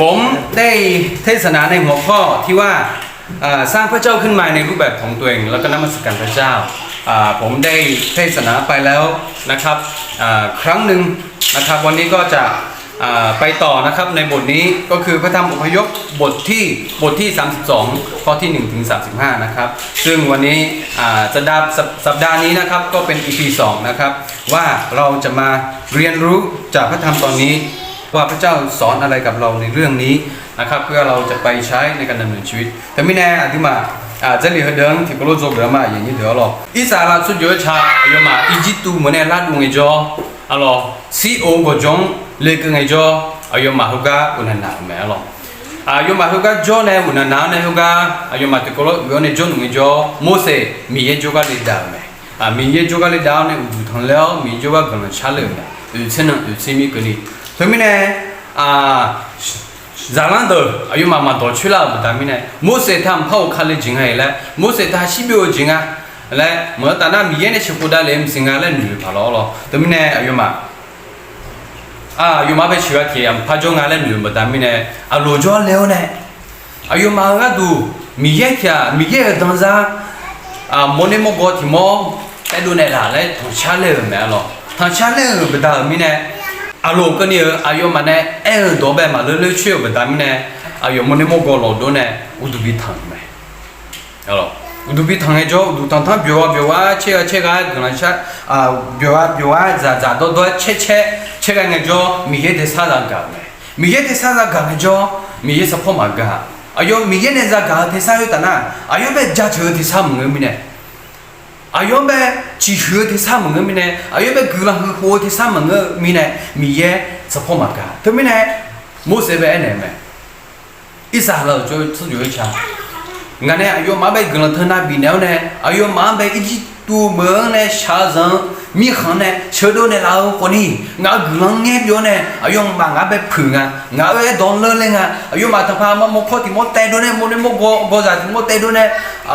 ผมได้เทศนาในหัวข้อที่ว่าสร้างพระเจ้าขึ้นมาในรูปแบบของตัวเองแล้วก็นมัสการพระเจ้าผมได้เทศนาไปแล้วนะครับครั้งหนึ่งนะครับวันนี้ก็จะไปต่อนะครับในบทนี้ก็คือพระธรรมอพยพบทที่32ข้อที่1ถึง35นะครับซึ่งวันนี้สัปดาห์นี้นะครับก็เป็น EP 2นะครับว่าเราจะมาเรียนรู้จากพระธรรมตอนนี้ว่าพระเจ้าสอนอะไรกับเราในเรื่องนี้นะครับเพื่อเราจะไปใช้ในการดำเนินชีวิตแต่ไม่แน่อาจจะมา这里和人提过了做不了嘛，也你得了。伊啥啦出就查，哎呀嘛，一季度么呢拉动个叫，啊咯，CO 个种那个个叫，哎呀嘛，好个我能拿没了。啊，要嘛好个叫呢，我能拿呢好个，哎呀嘛，提过了我呢叫弄个叫，莫说米也叫个来打没，米也叫个来打呢，有汤了，米叫个可能吃了没，有钱呢，有钱米个呢，所以呢，咱们都哎呦妈妈都去了，不但没呢，莫说他们跑看了进来了，莫说他西边进啊，来，莫但那米呢去回来来，不行啊，来女跑了，对不呢？哎呦妈，有妈被去个天，怕叫俺来女不但没呢，路上了呢，哎呦妈，俺都米也去，米也当啥，莫呢莫搞题莫，带到那哪来，同下来没了，同下来不但没呢。alo cái này ayo mà này em đó bé mà lỡ chuyện về đám này ayo mình mua cái lò đó này udu bị thằng này alo udu bị thằng ấy cho udu thằng thằng biểu chơi cái cái này chắc biểu giả đó chơi cái này cho mình hết để sao ra cái này mình hết để sao ra cái này cho mình hết sắp phong mà cái ayo mình hết để ra cái thì sao vậy ta ayo bé giả chơi thì sao mình này ayo bé chỉ hứa thì sao mà người này ayo bé cứ làm hứa thì sao mà người này mi ye sắp phong mặt cả thế mi này mua xe bé này mày ít sao là cho cái cha ngày này ayo má bé cứ làm thân na bị néo này ayo má bé ít tu mơ này xa dần mi khăn này chơi đồ này là con đi ngã cứ làm nghe vô này ayo mà ngã bé phừng ngã bé đòn lên lên ayo mà thằng pha mà một khó thì một tay đồ này một go ra thì một tay đồ này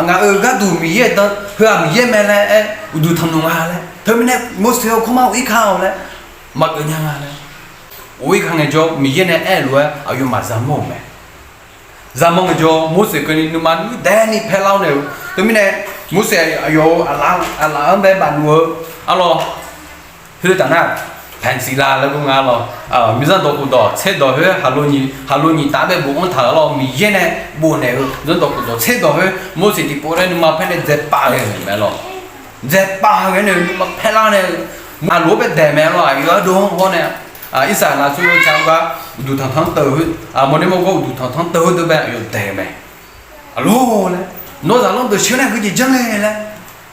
ngã gắt đủ mi ye đó hứa mi ye mẹ này đủ thằng nông hà này thế mi này một số không mau ít khao này mặc ở nhà này ôi khang này cho mi ye này luôn ayo mà giảm mông cho một số cái này mà đen đi phe lau này thế mi này một số ayo alang bé bạn vừa alo hứa ta na fancy la là cũng alo mi dân đồ cũng đó chế đồ hứa halu ni ta bé bố con thở lo mi ye này bố này dân đồ cũng đó chế đồ hứa một số thì bố này mà phe này dẹp ba cái này lo dẹp ba cái này mà phe la này mà lúa bé đẻ mẹ lo ayo đồ không này ít sao là chú cháu cái đủ thằng tử một đêm một câu đủ thằng tử từ bé ayo đẻ mẹ alo này nó rằng nó từ xưa này cái gì chẳng này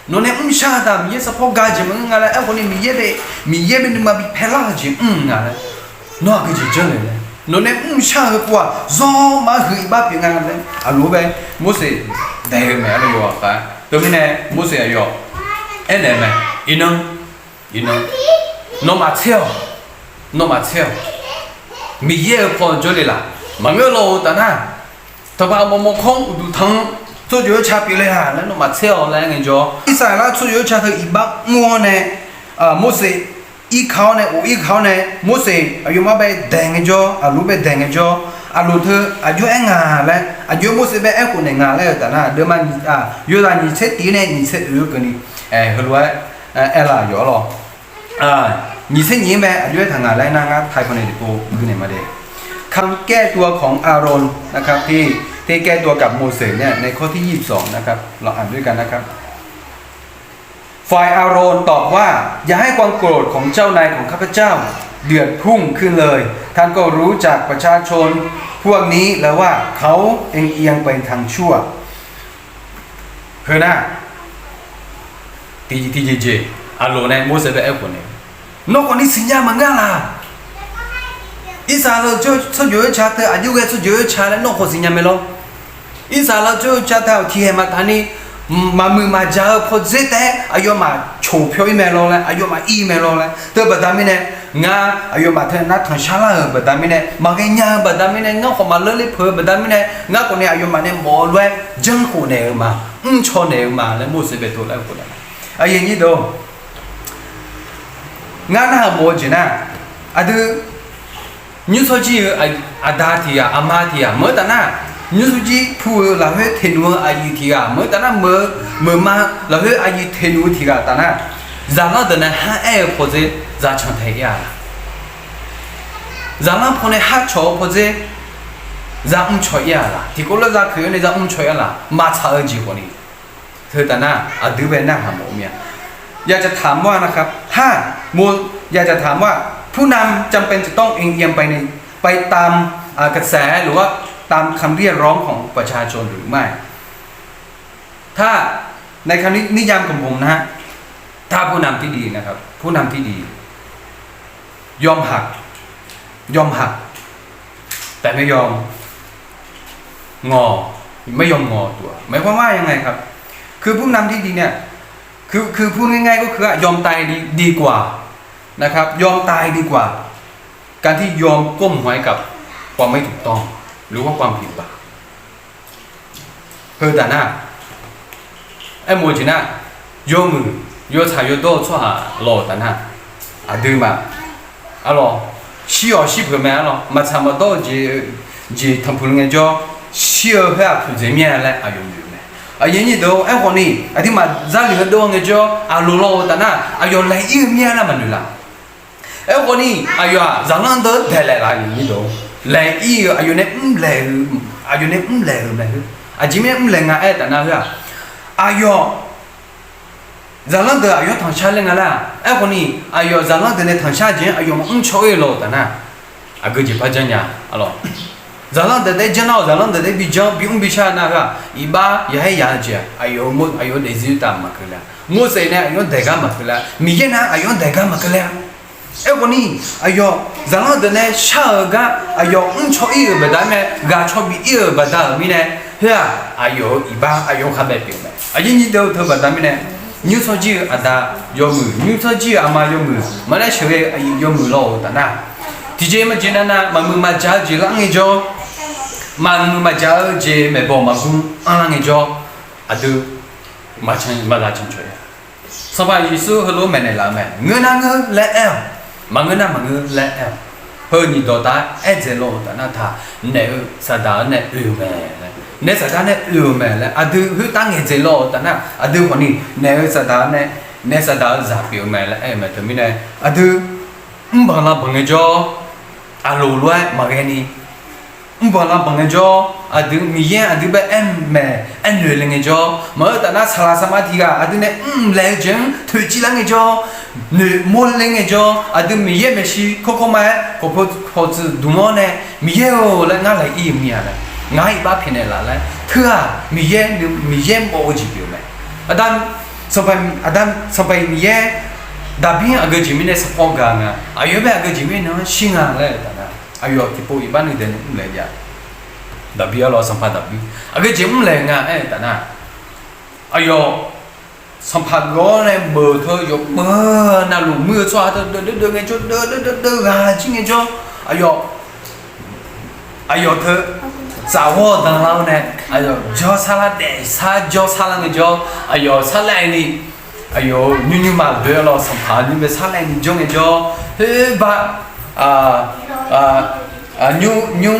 nó này sao ta mi sắp phong cái gì mà ngài lại con này mi ye bên mà bị phê la gì ngài lại nó cái gì chẳng này nó này sao cái quả do mà hủy ba bị ngài lại alo bé mua xe đẻ mẹ là vô à từ bên này mua xe vô em này mẹ ino nó mà theo mi ye phong cho là mà ngỡ lâu ta na thằng bà một không đủ thằng做有差别嘞哈，那么车来个叫，一啥啦做有差头一百我呢，么是依靠呢，我依靠呢，么是有嘛被等个叫，路被等个叫，路头有一牙嘞，有么是被一个人牙嘞，但那对嘛有啦你吃点呢，你吃有个呢，后来啦有咯，你吃年呗，有ทาง牙嘞那个ไทยคนนี้ตัวอยู่ไหนมาเด็กคำแก้ตัวของอารอนนะครับที่แก้ตัวกับโมเสสเนี่ยในข้อที่22นะครับเราอ่านด้วยกันนะครับฝ่ายอาโรนตอบว่าอย่าให้ความโกรธของเจ้านายของข้าพเจ้าเดือดพุ่งขึ้นเลยท่านก็รู้จากประชาชนพวกนี้แล้วว่าเขาเอียงไปทางชั่วเฮ้ยนะทีเจอาโรนเนี่ยโมเสสเป็นเอฟคนเนี่ยนอกจากนี้สิญญามันง่ายล่ะอีสานเราจะอยู่ชาติอายุแค่จะอยู่ชาติแล้วนอกจากสิญญาไม่รู้อีสานเราจะชาติที่มาทานี่มามือมาเจอพอเจ็ดแต่อายุมาโฉบเพียวอีเมลเลยอายุมาอีเมลเลยแต่บัดนั้นเนี่ยงาอายุมาเท่านั้นทางชาลาบัดนั้นเนี่ยมาแค่งาบัดนั้นเนี่ยงาเขามาเลื่อนเพื่อบัดนั้นเนี่ยงาคนเนี่ยอายุมาเนี่ยหมอเลยจังคนเนี่ยมาชนเนี่ยมาแล้วมุสเบตุแล้วคนนั้นอย่างนี้ดูงานหาโมจินะดู new soji adati amatia merdana new soji pu la he tenu ayitiga merdana ma la he ayi tenu tiga tana zana dana ha pose za chang thai ya zana phone ha cho pose za cho ya la tikola za khyo ne za cho ya la ma cha ji ko ni เธอแต่หน้าดื้อเป็นหน้าหาหมูเมียอยากจะถามว่านะครับถ้ามูอยากจะถามว่าผู้นำจำเป็นจะต้องเอียงไปตามกระแสหรือว่าตามคำเรียกร้องของประชาชนหรือไม่ถ้าในคำนี้นิยามของผมนะฮะถ้าผู้นำที่ดีนะครับผู้นำที่ดียอมหักแต่ไม่ยอมไม่ยอมงอตัวหมายความว่ายังไงครับคือผู้นำที่ดีเนี่ยคือพูดง่ายๆก็คือยอมตายดีกว่านะครับยอมตายดีกว่าการที่ยอมก้มหัวให้กับความไม่ถูกต้องหรือว่าความผิดบาปเพื่อแต่หน้าไอ้โมจิน่ะโยมือโยชายโยโต้ชั่วหล่อแต่หน้าดื้อมาหล่อชี้เพื่อแม่หล่อมาทำมาโต้จีทำพูดง่ายจ่อชี้เพื่อผู้เจมีอะไรอายุยืนยันยี่ตัวไอ้คนนี้ไอ้ที่มาจะเหลือตัวเงี้ยจ่อลุโลแต่น่ะอายุเลยอีเมียละมันดูละไอ้คนนี้อายุจะนั่งเดินเท่าไรละยี่ตัวเลยอีอายุเนี่ยเลยอาจิเมียเลยงาไอ้แต่น่ะเฮ้ยอายุจะนั่งเดินอายุทางชาติเลยงาละไอ้คนนี้อายุจะนั่งเดินในทางชาติจริงอายุมันช่วยโลแต่น่ะอากูจีบจันยาอะไร咱们在这闹，咱们在这比较比下那个，一把也还养着，哎呦类似于大马克了，我谁呢？哎呦大家马克了，米耶呢？哎呦大家马克了，哎我呢？哎呦，咱们在那下个，哎呦超一个不大咩，超比一个不大咪呢？是啊，哎呦一把哎呦还没表没，哎你都不大咪呢？你说几个大有木，你说几个阿妈有木，马来西亚哎有木咯，但那，提前嘛今年呢，嘛家几个安个มันมาเจอเจไม่บอกมาคุ้มอะไรเงี้ยจ่อดูมาได้ชิมช่วยสบายยิสูฮัลโหลแม่เนี่ยละแม่เงินเละมันเงินเละเฮ้ยนี่ตัวตาเอเจโลแต่น่าท่าเนี่ยสัตว์เนี่ยแม่เนี่ยสัตว์เนี่ยแม่เลยดูเฮ้ยตั้งเอเจโลแต่น่ะดูคนนี้เนี่ยสัตว์เนี่ยสัตว์จะเปลี่ยนแม่เลยแม่ทำไมเนี่ยดูบังละบังเงี้ยจ่อรู้เลยมาแค่นี้บังละบังเงจ่อดูมีเงี้ยดูแบบแม่เหนื่อยเลยเงจ่อเมื่อแต่น่าสลาสมาธิกะดูเนี่ยแรงจังถือจีละเงจ่อเหนื่อยมดเลยเงจ่อดูมีเงี้ยไม่ใช่เขามาเขาพอจะดูมันเนี่ยมีเงี้ยโอ้แล้วง่ายเลยอีเมียเลยง่ายบ้าพินเลยละเธอมีเงี้ยโอ้จีบอยู่ไหมดันสบายมีเงี้ยดับเบิ้ลอากาศจีมิเนี่ยสปองกันอ่ะอายุแบบอากาศจีมิเนี่ยชิงอะไรแต่น่ะอายุที่พออีบ้านนี่เดินเลยจ้ะดับเบิ้ลเราสัมผัสดับเบิ้ลอากาศจีมิเลยงะแต่น่ะอายุสัมผัสร้อนเลยเบอร์เธอยกมือน่าหลุมมือชัวเดินไงจ้ะเดินจริงไงจ้ะอายุเธอสาวดังเราเนี่ยอายุจอสาระเดจอสาระไงจ้ะอายุสาระนี่อายุนุ่มมาเบอร์เราสัมผัสนี่เป็นสาระนี่จ้ะไงจ้ะเฮ้ยบ้าnew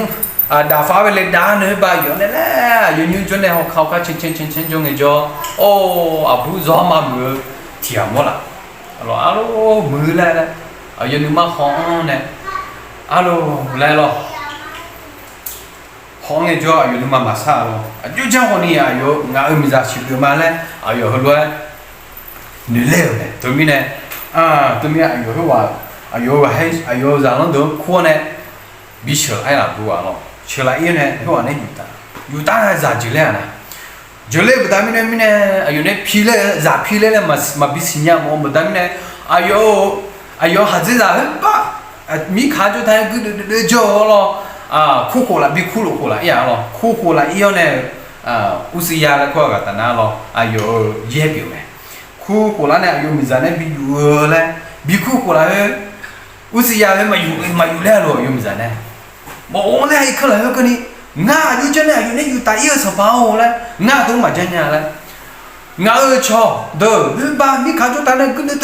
ดาฟ้าไปเลยดาเนื้อใบอยู่นั่นแหละอยู่new จนเนี่ยเขาก็เช่นจงไงจ้ะโอ้อาบุษรามามือเทียมหมดละมือแล้วอยู่นู่นมาห้องเนี่ยแล้วห้องไงจ้ะอยู่นู่นมาซาอยู่จังคนนี้อยู่งามีจากชิบมาแล้วอยู่หัวเลยนี่เลี้ยวเนี่ยตัวมีเนี่ยตัวมีอยู่หัวอายุให้อายุจางนั้นดูคนเนี่ยบิเชอร์ไอ้ละดูอ่ะเนาะเชื่อละเอียดเนี่ยหัวเนี่ยอยู่ตาจะจีเล่นะจีเล่บุตรมีเนี่ยอายุเนี่ยพีเล่จะพีเล่เลยมาบิสิญญาโมบุตรมีเนี่ยอายุหาจิจะปะมีขาจุดท้ายก็เดือดจ่อหรอคู่โคละบิคู่ลูกโคละอย่างหรอคู่โคละเอียเนี่ยอุสยาแล้วก็กันแต่น่าหรออายุเย็บอยู่ไหมคู่โคละเนี่ยอายุมีจะเนี่ยบิอยู่เลยบิคู่โคละอุสยาเนี่ยมาอยู่แล้วหรออยู่มีจะเนี่ยบอกโอ้เนี่ยไอ้คนละคนนี้ง่าอยู่จังเนี่ยอยู่เนี่ยอยู่ตายเยอะสบายเลยง่าต้องมาจังเนี่ยเลย ngã ở cho đỡ ba mi khá cho ta này cứ đỡ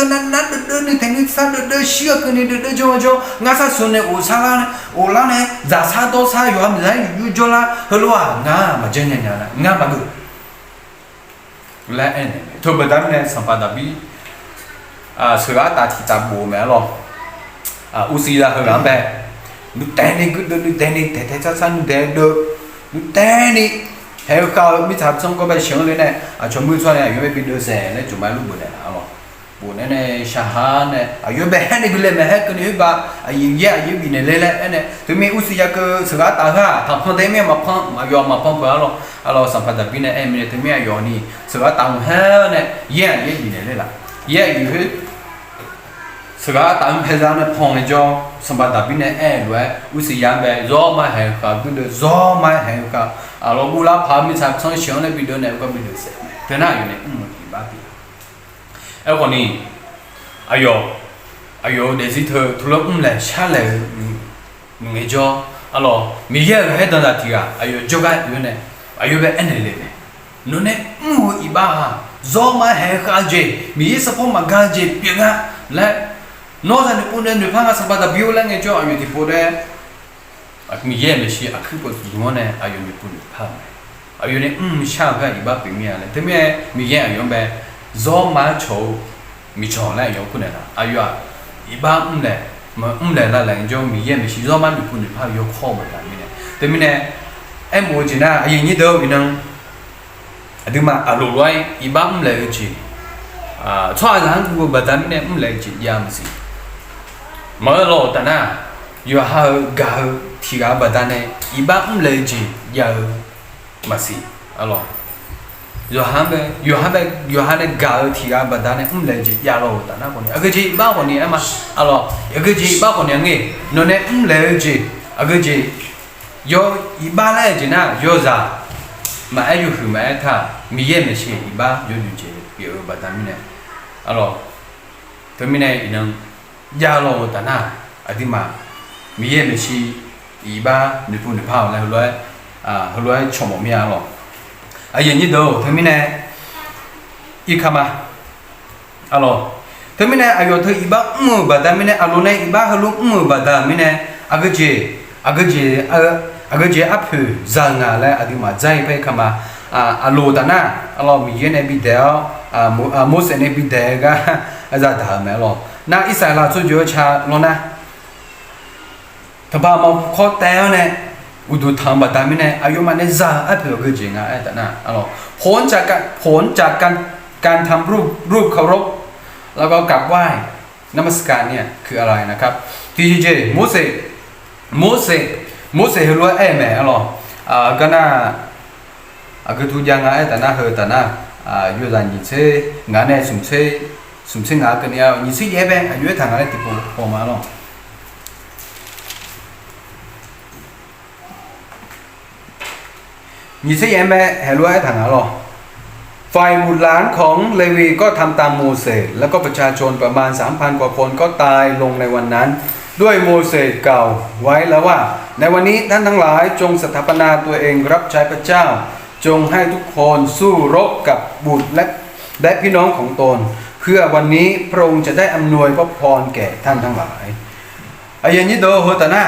đỡ thành như sao đỡ xưa cái này đỡ cho ngã sa xuân này ô la này giả sa to sa yo am giải yu cho la hello à ngã mà chân nhà là ngã mà được lại anh thôi bây giờ này sản phẩm đặc biệt sửa ta thì ta bù mẹ lo usi là hơi lắm bé nước té đi cứ nước té đi té sa nước té được nước té đi hay cao biết tháp xong có bài sáng lên này chuẩn bị cho này ở bên đưa xe này chuẩn bị lúc bữa này bữa này shahan này ở bên này bị lên mà hết cái này ba yên dễ yên bị này lên này tụi mình usi ya cái sửa ta ha thằng con thấy mấy mà phong vào lo sản phẩm đặc biệt này em này tụi mình ở này sửa ta hết này dễ bị này lên là dễ bị hết sửa ta hết ra này phong này cho sản phẩm đặc biệt này em rồi usi ya về gió mà hay cả cứ được gió mà hay cả lo bula phá mi sắp xong sáng này video này có video sẽ thế nào vậy này ba tí em còn đi ayo để gì thôi thôi lại xa lại nghe cho alo mi giờ hết đơn là thì ayo cho cái video này ayo về anh này nó này iba gió mà hay cả gì mi sắp phong mà cả gì biết à lại nó ra được bốn đến được phang sắp bắt video lại nghe cho ayo thì phụ đấy mi ye me shi akhipo zungone ayo mi puni pa ayo ne sha ga iba pe mi ale teme mi ye ayo be zo ma cho mi cho la yo ku ne la ayo iba le ma le la la jo mi ye me shi zo ma mi puni pa yo kho ma la mi ne teme ne em mo ji na ayin ni do mi nang aduma alo loi iba le ji chwa ran ku ba da mi ne le ji ya mi si ma lo ta na yo ha ga thì cả bà ta này iba lấy gì giờ mà xí alo yo ha này gạo thì cả bà ta này lấy gì giờ rồi ta nó còn cái gì bao còn này mà alo cái gì bao còn này nghe nó này lấy gì cái gì yo iba lấy gì na yo ra mà ai yo hư mà ai tha mi ye me xí iba yo được gì biểu bà ta mi này alo thế mi này nó giờ rồi ta na adi mà mi ye me xí iba ni pun ni phao la huloi chomo mia lo ayen ni do themine ikama alo themine ayo tho iba badamine alone iba halu badamine agaje aphu zanga la adima jai pe kama alo dana alo mi yene bi deo mo se ne bi de ga aza da me lo na isa la chu jo cha lo na thaba ma kho ta ne udu tham ba ta mi ne ayo ma ne za aphu ga je nga ai ta na alo phonจากการทำรูปเคารพแล้วก็กราบไหว้นมัสการเนี่ยคืออะไรนะครับที่เจโมเสเฮลัวเอแม่อ๋อก็น่าคือทุกอย่างไอ้แต่น่าเฮแต่น่าอยู่ด้านนี้เช่งานเนี่ยสุ่มเช่งานกันเนี่ยนี่สิเย่แบงอยู่ทางอะไรติดพอมาหรอนี่สิเย่แม่เฮลัวไอ้ทางอะไรฝ่ายบุตรหลานของเลวีก็ทำตามโมเสสแล้วก็ประชาชนประมาณ 3,000 กว่าคนก็ตายลงในวันนั้นด้วยโมเสสกล่าวไว้แล้วว่าในวันนี้ท่านทั้งหลายจงสถาปนาตัวเองรับใช้พระเจ้าจงให้ทุกคนสู้รบกับบุตรและพี่น้องของตนเพื่อวันนี้พระองค์จะได้อำนวยพระพรแก่ท่านทั้งหลายอายันยิโดโฮตานา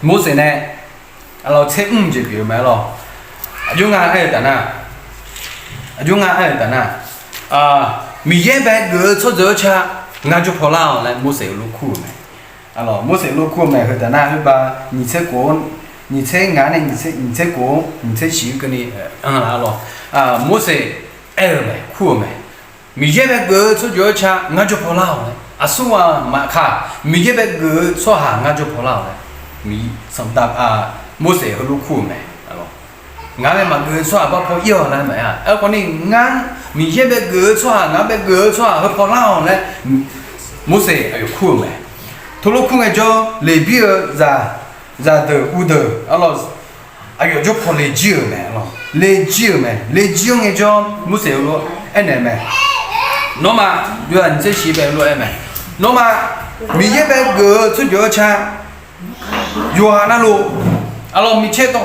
โมเสสเนี่ยเราเชื่อจะเกี่ยวไหมหรอยุ่งงานไอ้ตานายุ่งงานไอ้แต่น่ะมีเยอะแบบเกิดชดเชยชางานจุพลาวและมุสลิมลูกคู่ไหมมุสลิมลูกคู่ไหมคือแต่น่ะคือว่า你这国你这งานเนี่ย你这国你这习惯นี่มุสลิมไหมคู่ไหมมีเยอะแบบเกิดชดเชยชางานจุพลาวเลยสู้ว่ามาค่ะมีเยอะแบบเกิดชดหางานจุพลาวเลยมีสำหรับมุสลิมลูกคู่ไหมngã về mà người xoa bao phô yêu là mày à con đi ngã mình chỉ biết người xoa ngã biết người xoa hơi phô lao này muốn gì ở khu mày thôi lúc khu này cho lấy bia ra từ u từ alo ở chỗ phô lấy chiều mày alo lấy chiều nghe cho muốn gì luôn anh này mày nó mà đưa anh sẽ xí về luôn em mày nó mà mình chỉ biết người xuất chỗ cha vừa na luôn alo mi che to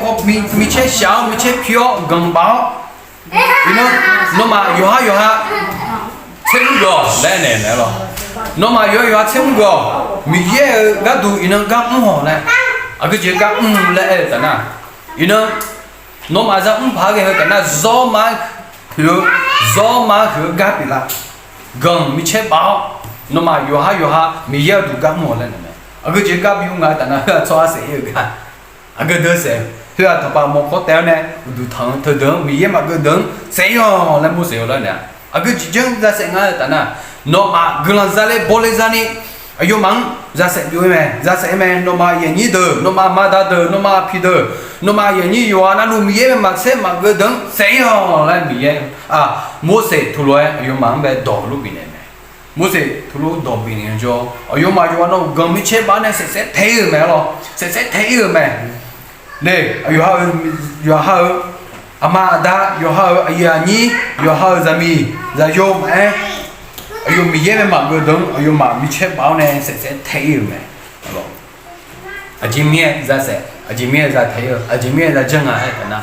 mi che xiao mi che pio gong bao nó mà yo ha thêm go lên này rồi nó mà yo thêm go mi ye ga du ino ga ho này cái gì ga lệ ta na nó mà ra phá cái cái na gió mà hứa ga bị là gần mi chế bảo nó mà yo ha mi ye du ga ho lên này cái gì ga bị ngã ta na cho sẽ ga cái đó sẽ thứ là thằng bà một có téo này đủ thằng thời đường mi mà cái đường sẽ yo lên mua sẽ lên nè cái chuyện ra sẽ ngay ta nè nó mà gần là ra lên bò lên ra nè ayo mang ra sẽ đuôi mẹ nó mà yên như đời nó mà đã đời nó mà phi đời nó mà yên như yo na lu mi mà sẽ mà cái đường sẽ yo lên mi mua sẽ thu lối ayo mang về đổ lúc bên này mua sẽ thu lối đổ bên này cho ayo mà yo nó gần mi chế bán này sẽ thấy rồi mẹ lo sẽ thấy rồi mẹ nè yo ha ama da yo ha aya ni yo ha zami za yo mẹ ayo mi ye mà cái đường ayo mà mi chế bán này sẽ thấy rồi mẹ alo ajimie ra thấy rồi ajimie ra chân à cái na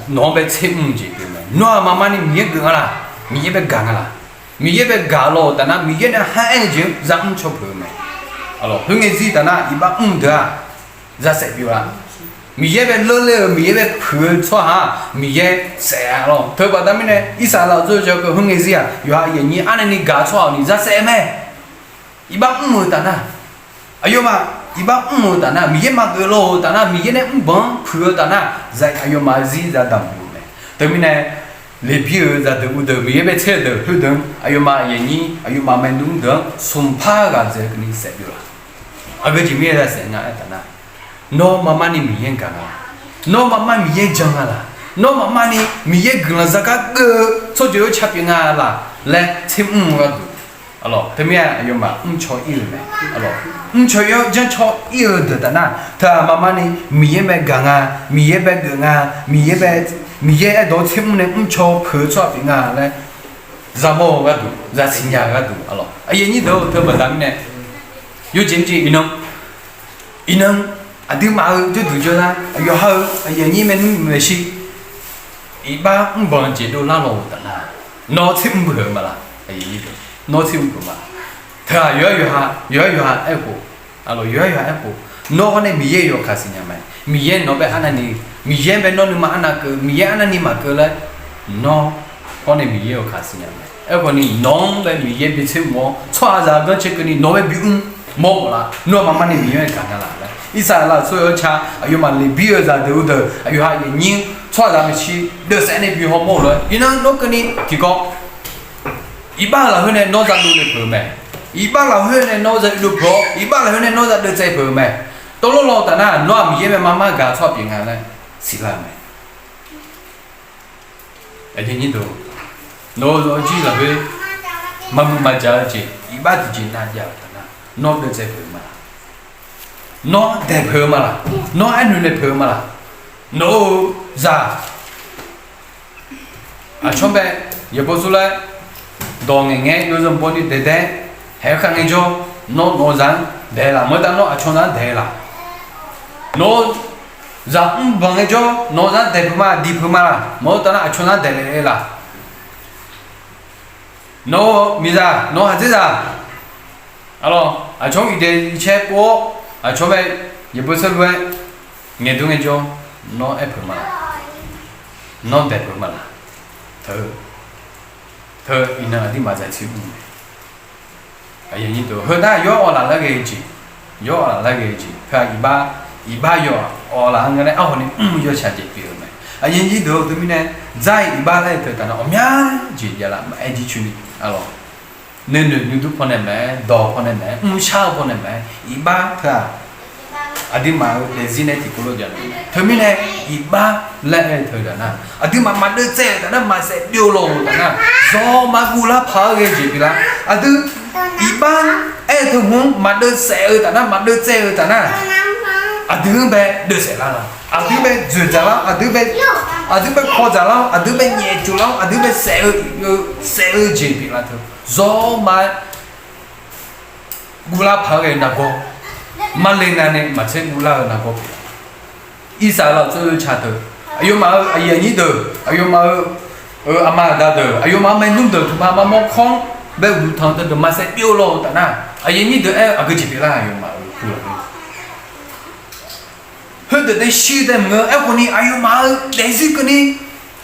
nó bị chế gì cái mẹ nó mà mà ni mi ye găng là mi ye bị găng là mi ye bị gà lo ta na mi ye na hai chữ ra chụp rồi mẹ alo hướng cái gì ta na iba đó ra sẽ biểu là mi ye bị lơ mi ye bị phơi cho ha mi ye sẽ lo thôi bà ta mình này ít sao là rồi cho cái hướng cái gì à yo ha yên như anh này gà cho ni ra sẽ mẹ iba ta na ayo mà iba ta na mi ye mà cái lo ta na mi ye này bông phơi ta na ra ayo mà gì ra đầm mẹ thôi mình này lấy biểu ra từ u từ mi ye bị chết từ hư đường ayo mà yên như ayo mà mình đúng đường sum pha cái gì cái này sẽ biểu là cái gì mi ra sẽ ngay ta na no mama ni mi ye cả no mama mi ye chẳng là no mama ni mi ye gần ra cái số chỗ chấp nhận là lẽ thêm cái alo thế mi ayo mà cho yêu mẹ alo cho yêu chẳng cho yêu được ta na thà mama ni mi ye bé gần mi ye bé gần mi ye đó thêm này cho phơi cho bị lẽ ra mồ cái ra sinh nhà cái alo ai như đâu thôi mà đam này yêu chính trị inong adi mà tôi tự cho ra yo ha ai như mình gì iba bon chế độ la lo ta na nó thêm bữa mà là ai như nó thêm bữa mà thà yo ha echo alo yo echo nó này mi ye yo kasi nhà mày mi ye nó bé anh này mi ye bé nó mà anh cái mi ye anh này mà cái là nó con này mi ye yo kasi nhà mày echo này nó bé mi ye bị thêm mo cho ra cái chuyện cái này nó bé bị mo là nó mà mình mi ye cả là ít sao là số ở cha ayo mà lấy bia ra đâu đâu ayo ha nhìn cho ra mình chỉ được sẽ này bị họ mo rồi nó cái này thì có iba là hơn này nó ra được được mẹ iba là hơn này nó ra được pro iba là hơn này nó ra được chạy pro mẹ tôi lo ta na nó mi ye mama gà cho biển hàng này xí là mẹ ai nhìn đâu nó chỉ là về mà giờ chỉ iba thì chỉ là giờ ta na nó được chạy pro mà nó đẹp hơn mà là nó anh đẹp hơn mà là nó ra trong bé giờ bố số lại đồ nghe 요즘 보니 대대 해강에 줘 nó rằng để là mới ta nó cho nó để là nó rằng bằng cho nó rằng để mà đi mà mới ta nó cho nó để là nó mi ra nó hạt ra alo trong 이제 chế bộ trong bé giờ bữa sau về nghe đúng nghe cho nó ép mà nó đẹp mà là thơ ina đi mà giải chịu ai như tôi hơn ta yo là cái gì phải iba yo là người này ao này yo chả chịu được này ai như tôi mình này giải iba này tôi ta nó nhá chỉ là ai đi chuyên alo nên được những thứ phần này mẹ đỏ phần này mẹ sao phần này mẹ iba thà adi mà để gì này thì cô lo chẳng thôi mình này iba lại thôi đó na adi mà đưa xe đó mà sẽ điều lộ đó na do mà gula phá cái gì đó adi iba thôi muốn mà đưa xe đó na mà đưa xe đó na adi bé đưa xe là adi bé duyệt ra là adi bé khó ra là adi bé nhẹ chú là adi bé xe gì đó thôi do mà gula phá cái nào cô mà lên này mà chơi gula nào có ít sao là chơi chả thôi อายุมาอายุนี้เด้ออายุมาอามาดาเด้ออายุมาไม่นุ่มเด้อทุบมาโมคงแบบดูทางเด้อมาเสเปียวโลแต่น่ะอายุนี้เด้ออาก็จีบละอายุมาพูดเฮ้ยเด้อได้ชีเด้อมึงคนนี้อายุมาเด็กสิคนนี้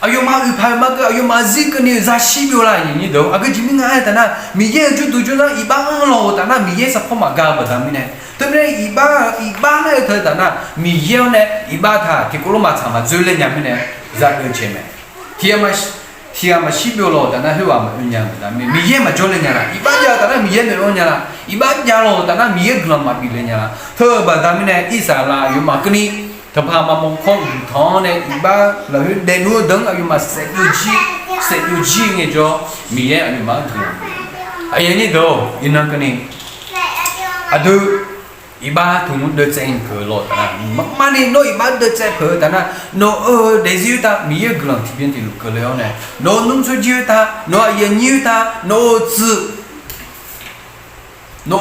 อายุมาอุปมาก็อายุมาสิคนนี้จะชีเปียวละอายุนี้เด้ออาก็จีบมึงแต่น่ะมีเยอะจุดดูจุดละอีบ้าโลแต่น่ะมีเยอะสักพอมากาบแต่ไม่เนี่ยแต่เนี่ยอีบ้าเนี่ยเธอแต่น่ะมีเยอะเนี่ยอีบ้าท่าที่กุลมาทำมาจุดเลยเนี่ยไม่เนี่ยจะเกิดเช่ไหมที่มาชีบิโลแต่น่ะหัวมาอุ่นยังแต่มีเยอะมาจุดเลยเนี่ยละอีบ้าเยอะแต่น่ะมีเยอะเนี่ยโเนี่ยละอีบ้าเยอะโลแต่น่ะมีเยอะกลัมมาบิเลยเนี่ยละเธอแบบแต่ไม่เนี่ยอีสาลาอยู่มาคนนี้ถ้าพามามองข้องท้องเนี่ยอีบ้าเราเดินนู่นดึงอายุมาเสกยูจีเนี่ยจ้ะมีเยอะอายุมาถึงไอ้ยันนี่ดูอินนังคนนี้อะดูอีบ้าถุงเดือดใจเผือหลอดนะมันนี่โนอีบ้าเดือดใจเผือแต่นะโนเดซิวตามีเยอะกลังที่เป็นที่ลูกเกลียวเนี่ยโนนุ่มสุจิวตาโนยันยิวตาโนจืโน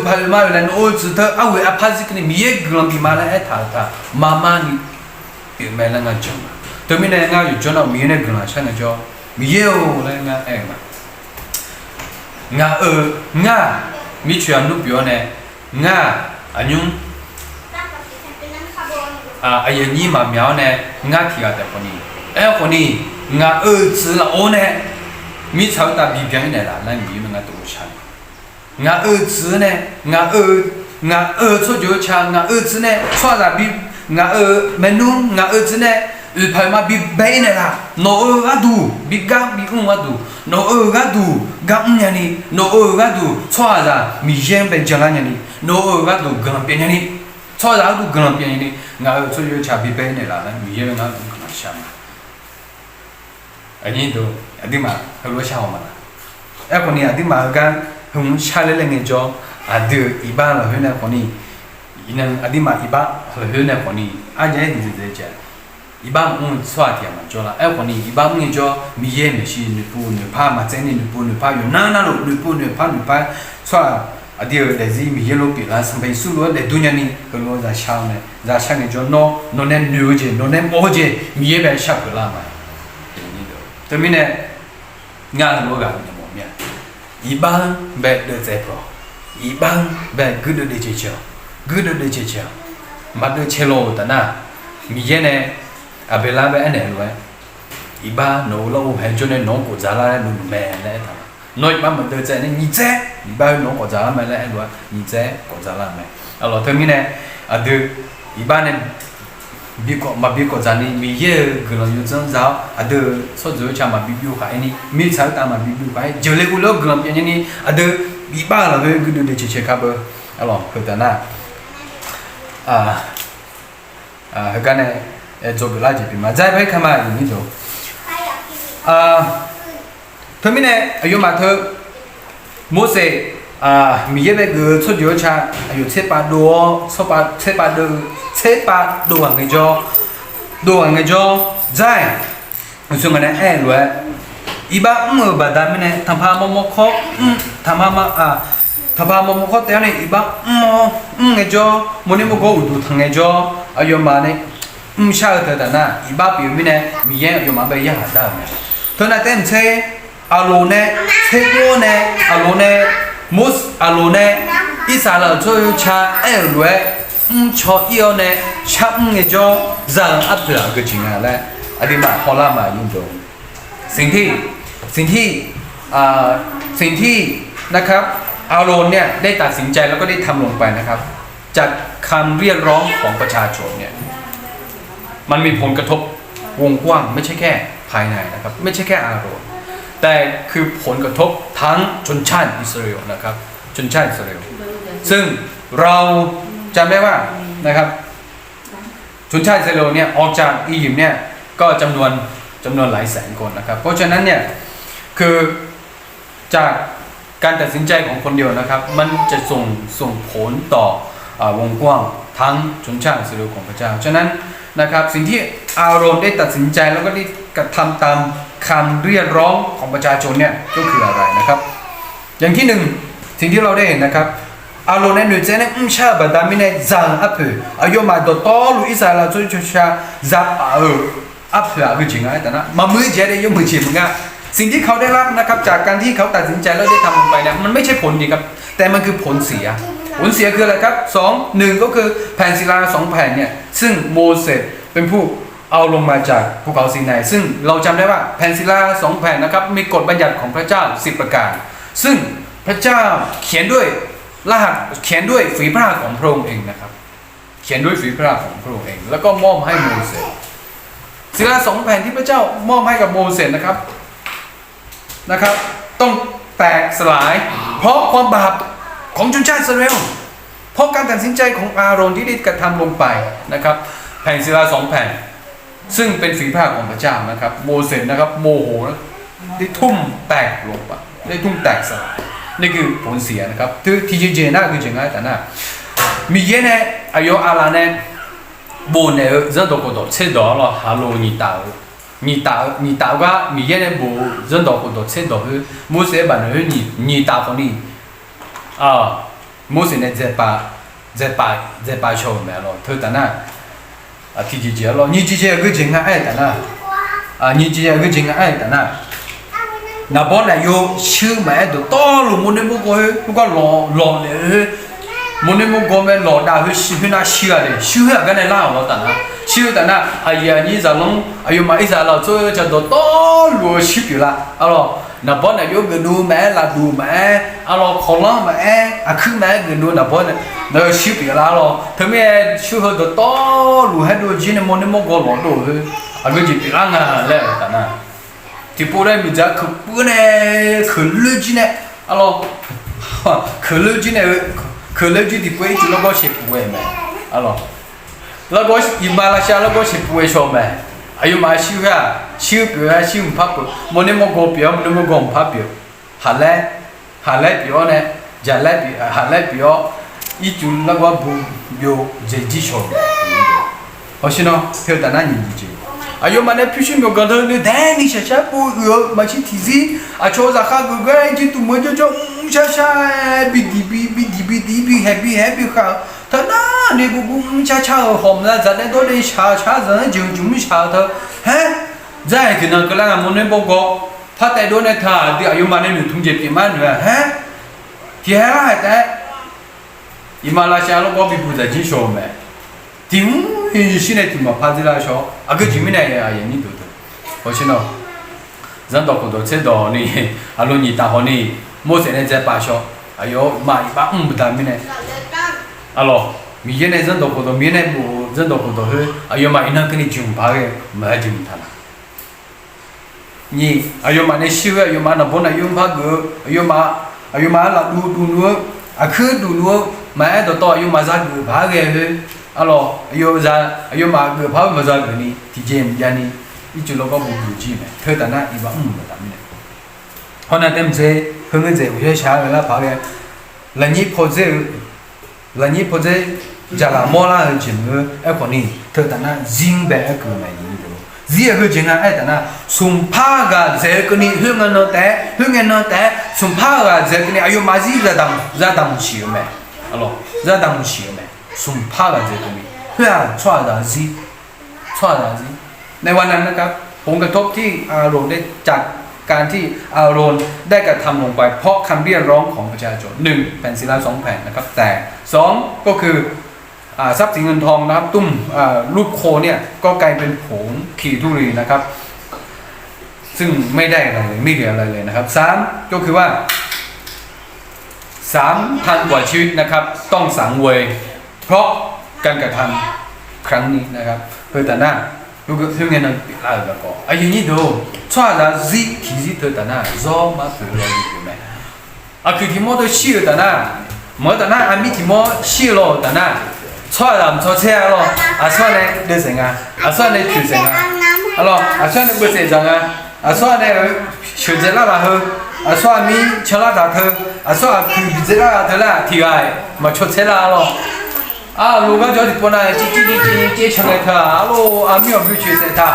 พาลมาเลยโนจืเธอเอาไว้อภัสกันมีเยอะกลังที่มาแล้วไอ้ท่ามามานี่เป็นแม่ละงานจังตัวมีเนี่ยงานอยู่จนเอามีเนี่ยกลังใช่ไหมจ๊อมีเยอะเลยงานเองงานมีช่วยนุบอยู่เนี่ยงาอันยุงอายันยี่มาเมียวเนี่ยงาที่อาแต่คนนี้คนนี้งาซื้อละโอเนี่ยมีชาวตาบีเพียงเนี่ยละนั่นมีมันงาตัวฉันงาซื้อเนี่ยงาช่วยอยู่ชางาซื้อเนี่ยช่วยละบีงาเมนูงาซื้อเนี่ยพายมาบีเบย์เนี่ยละโนก็ดูบีกางบีก็ดูโนก็ดูกางเนี่ยนี่โนก็ดูช่วยละมีเยี่ยมเป็นจังไรเนี่ยนี่โนก็ดูกางเป็นเนี่ยนี่ช่วยละดูกางเป็นเนี่ยนี่งาช่วยอยู่ชาบีเบย์เนี่ยละนั่นมีเยี่ยมงาดูกางช่างอันนี้ดูอันนี้มาเขารู้ช่างมาคนนี้อันนี้มากันหงชาเล่นเงี้ยจ้ะอันเดียวอีบ้านเราเห็นเนี่ยคนนี้อีนั่นอันนี้มาอีบ้านเราเห็นเนี่ยคนนี้อันนี้ดีดีจ้ะ一般耍天嘛，做了，คนนี้一般做มีเย่ไม่ใช่女仆女怕嘛，真的女仆女怕有哪路女仆女怕耍，啊第二代是มีเย่路比啦，上辈数路在度年里，个路在想呢，在想呢就孬那牛节，那毛节，มีเย่被吓回来嘛，对面呢，俺路个怎么样？一般被得在跑，一般被good的解决，good的解决，嘛得切路的呐，มีเย่呢。อาเบลาเบอันเนี่ยรู้ไหมอีบ้าโน่เราเห็นจนเนี่ยน้องกูจะละหนุ่มแม่เลยทำน้อยบ้ามันเดินใจเนี่ยยี่เจ๊อีบ้าน้องกูจะละแม่เลยรู้ว่ายี่เจ๊กูจะละแม่เอาล่ะเธอมีเนี่ยอ่ะดูอีบ้าเนี่ยบีก็มาบีก็จะนี่มีเยอะกลุ่มอยู่จังจ้าอ่ะดูสุดท้ายจะมาบีบิวขายนี่มีชาวตามาบีบิวขายเจอเลยกูเลิกกลุ่มอย่างนี้อ่ะดูอีบ้าเราเฮ้ยกูดูเดี๋ยวเช็คครับเอาล่ะคือแต่น่ะกันเนี่ย做不来这边嘛，再拍看嘛，你就他们呢，有嘛头，某些米那个出油车，有700多万个叫，在，所以呢，一般把他们呢，他怕么靠，他怕么靠，但係一般個叫，冇你冇講糊塗同個叫，有嘛呢？ชาเธอแต่น่ะอีบ้าปีมีเนี่ยมีเยอะอยู่มาไปยากได้เนี่ยเธอน่ะเต็มเชอารมณ์เนี่ยเชโก้เนี่ยอารมณ์เนี่ยมุสอารมณ์เนี่ยอีสานเราช่วยชารวยชอเอียวเนี่ยชักเงี้ยจ้าจังอัดเถื่อนก็จริงอะไรอันนี้มาฮอลลามายิ่งโดสิ่งที่นะครับอารมณ์เนี่ยได้ตัดสินใจแล้วก็ได้ทำลงไปนะครับจากคำเรียกร้องของประชาชนเนี่ยมันมีผลกระทบวงกว้างไม่ใช่แค่ภายในนะครับไม่ใช่แค่อารมณ์แต่คือผลกระทบทั้งชนชาติอิสราเอลนะครับชนชาติอิสราเอลซึ่งเราจำได้ว่านะครับชนชาติอิสราเอลเนี่ยออกจากอียิปต์เนี่ยก็จำนวนหลายแสนคนนะครับเพราะฉะนั้นเนี่ยคือจากการตัดสินใจของคนเดียวนะครับมันจะส่งผลต่อวงกว้างทั้งชนชาติอิสราเอลของพระเจ้าฉะนั้นนะครับสิ่งที่อารมณ์ได้ตัดสินใจแล้วก็ได้กระทำตามคำเรียกร้องของประชาชนเนี่ยก็คืออะไรนะครับอย่างที่หนึ่งสิ่งที่เราได้เห็นนะครับ阿罗呢女仔呢下把咱们呢长阿婆，要嘛到道路一下了就下长阿婆啊个情啊，但那มามือเจได้ยกมือเจมึงอ่ะสิ่งที่เขาได้รับนะครับจากการที่เขาตัดสินใจแล้วได้ทำลงไปเนี่ยมันไม่ใช่ผลดีครับแต่มันคือผลเสียคืออะไรครับ1ก็คือแผ่นศิลา2แผ่นเนี่ยซึ่งโมเสสเป็นผู้เอาลงมาจากภูเขาซีไนซึ่งเราจำได้ว่าแผ่นศิลา2แผ่นนะครับมีกฎบัญญัติของพระเจ้า10ประการซึ่งพระเจ้าเขียนด้วยฝีพระหัตถ์ของพระองค์เองนะครับเขียนด้วยฝีพระหัตถ์ของพระองค์เองแล้วก็มอบให้โมเสสศิลา2แผ่นที่พระเจ้ามอบให้กับโมเสสนะครับต้องแตกสลายเพราะความบาปของชนชาติอิสราเอลเพราะการตัดสินใจของอาโรนที่ได้กระทำลงไปนะครับแผ่นศิลา2แผ่นซึ่งเป็นฝีพระหัตถ์ของพระเจ้านะครับโมเสสนะครับโมโหได้ทุ่มแตกลงไปได้ทุ่มแตกสลายนี่คือผลเสียนะครับที่จริงๆน่าคือจริงๆแต่น่ะมีเยอะเนี่ยอายุอาลาเนี่ยโบเนี่ยจะตัวก็ตัวเช่ดอละฮัลโหล你打个米耶呢不人道好多车道去，某些办的你打方的啊，某些呢在把桥买了，头等那啊提起节了，你之前个情况爱等那啊，你之前个情况爱等那，那帮呢有收买的道路没那么过去，不过老了冇你冇講咩羅大去那燒啊咧，燒下梗係拉我等啊，燒等啊，哎呀你就弄，哎呦嘛一下咯，做就到多路燒掉啦，啊咯，那幫呢有個路咩啦路咩，啊咯可能咩，啊去咩個路那幫呢，那燒掉啦咯，他們燒去到多路喺度只呢冇你冇講羅路去，啊個就別啦啊咧等啊，啲波咧咪就佢波呢佢lø住呢，啊咯，佢lø住呢。可能就的不会就那个是不会嘛，啊咯，那个一马来西亚那个是不会说嘛，还有嘛修下修表啊修唔拍表，冇你冇个表，冇你冇个唔拍表，下来表呢，下来表，一就那个不有在技术的，好些喏，票单那你理解。还有嘛呢，必须没有讲到你但你下不有嘛去提示，啊，做啥哈个个就都没就下比happy 哈，他那你个下好嘛，咱那多的下人就没下头，嘿，再可能个那么那报告，他带多呢他的还有嘛呢女同学比嘛呢，嘿，第二还带，伊马来西亚那个比不在进修没。现在嘛拍子来说，啊个居民呢也你都，好些喏，人到好多车道呢，啊路你大好呢，某些人在把小，哎呦妈一把不打米呢，啊咯，米现在人到好多米呢不人到好多去，哎呦妈一那跟你穷怕的，没穷他啦。你哎呦妈你修哎呦妈那不那用怕个，哎呦妈那路啊去路买到哎呦妈啥个怕个去。alors ayo ma ge pa ma za ge ni ti jem ya ni i chu lo ko bu bu ji me thơ ta na i ba ma ta me hona tem je hung je u ye sha la pa ge la ni po je ja la mo la jin ge a ko ni thơ ta na jing be a ge ma yi do ji ge jing a ai ta na sum pa ga je ge ni hung no te sum pa ga je ge ni ayo ma ji za dam chi me alors za dam chi meสุ่มผ้ากันเจอตรงนี้เพื่อช่วยราศีในวันนั้นนะครับผลกระทบที่อาโรนได้จากการที่อาโรนได้กระทำลงไปเพราะคำเรียกร้องของประชาชน1แผ่นศิลา2แผ่นนะครับแต่2ก็คือทรัพย์สินเงินทองนะครับตุ้มรูปโคเนี่ยก็กลายเป็นผงขีทุรีนะครับซึ่งไม่ได้อะไรเลยไม่เหลืออะไรเลยนะครับ3ก็คือว่า 3,000 กว่าชีวิตนะครับต้องสังเวยเพราะการกระทำครั้งนี้นะครับเพื่อแต่หน้าลูกเพื่อนเงินปิดไล่แล้วก็ไอ้ยี่นี่ดูช่วยเราซีที่ซีเธอแต่หน้าจอมาเสือเราอยู่ไหมคือที่มอตัวชี้แต่หน้ามอแต่หน้ามีที่มอชี้เราแต่หน้าช่วยเราช่วยเชื่อเราช่วยในเดือดเสียงช่วยในผิวเสียงช่วยในเบื่อเสียงช่วยในช่วยเจริญละเหรอช่วยมีเชื้อราดเธอช่วยผิวเจริญเธอละที่ไงมาช่วยเชื่อเราลูกก็จะติดปนอะไรจีช่างเลยเธอมีอะไรช่วยเสียท่า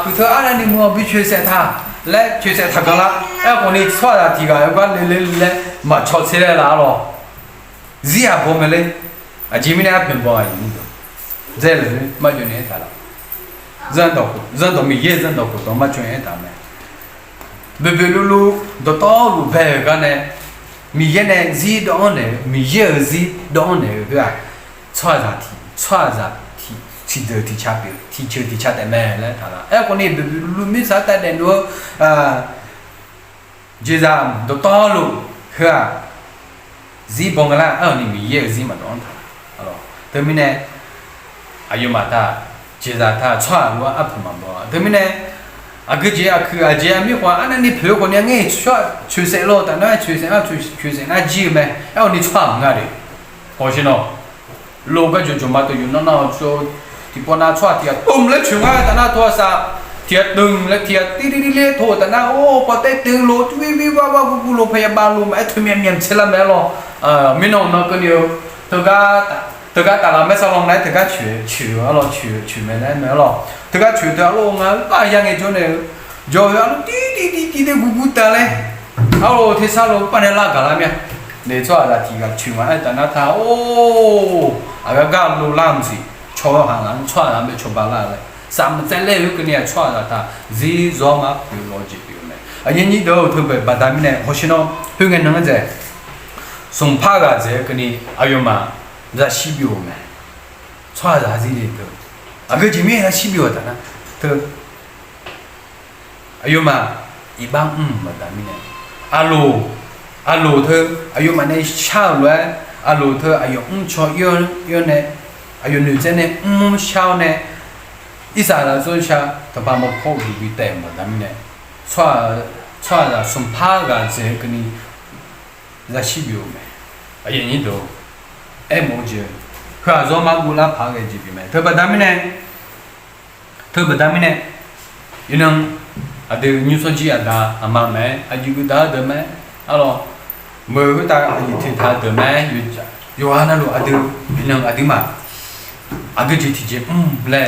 คือเธออะไรนี่มัวช่วยเสียท่าและช่วยเสียท่ากันละคนนี้ช่วยอะไรที่ไงก็เลยมาช่วยเสียละหรอ zia bomele a jimine a pen boy ni do zele ma jone ta la zan do mi ye zan do ko do ma chwen ta me bebe lulu do to lu be ga ne mi ye ne zi do ne mi ye zi do ne ga chwa za ti chi de ti cha bi ti che ti cha de me le ta la e ko ni bebe lulu mi sa ta de no je za do to lu ga zi bong la ni mi ye zi ma don ta alors termine ayumata jeza ta chwa lo apma bo termine agje aje mi kwa anani phyo ko ne nge chwa chwe se lo ta na chwe se na ji me ni chwa nga de ho shin no lo ga jo ma to yu no no so ti po na chwa ti le chwa nga ta na to sa tiệt đừng là tiệt đi lê thổ ta na ô có tết tương lô vi va lo phải ba lo mà thôi miền chơi làm mẹ lo mình nó cái điều thực ra ta làm mẹ sao lòng này thực ra chửi mẹ lo thực ra chửi ta lo ngã ba yang cái chỗ này rồi nó đi gu ta này alo thế sao lo bạn là cả làm mẹ để cho là thì gặp chửi mà ta na ta ô cái lo làm gì cho hàng ăn cho làm mẹ cho ba lại sam chân lê cái này chua ra ta gì do mà biểu logic biểu này anh nhìn đâu thôi vậy bạn mình này hồi xưa nó hướng cái năng gì sung phá cái gì cái này ayo mà ra xí biểu này chua ra gì đấy thôi cái gì mấy là xí biểu ta na thôi ayo mà ibang mà bạn mình này alo thôi ayo mà này sao rồi alo thôi ayo cho yêu này ayo nữ chân này sao này isa la zo cha ta ba mo pho bi te ma da mi ne chwa la sum pha ga je kni la shi bio me a yin ni do e mo je kha zo ma gu la pha ge ji bi me ta ba da mi ne yinang a de nyu so ji a da a ma me a ji gu da de me alors me gu ta a ji thi tha de me yu ana lo a de yinang a de ma a ge ji thi je le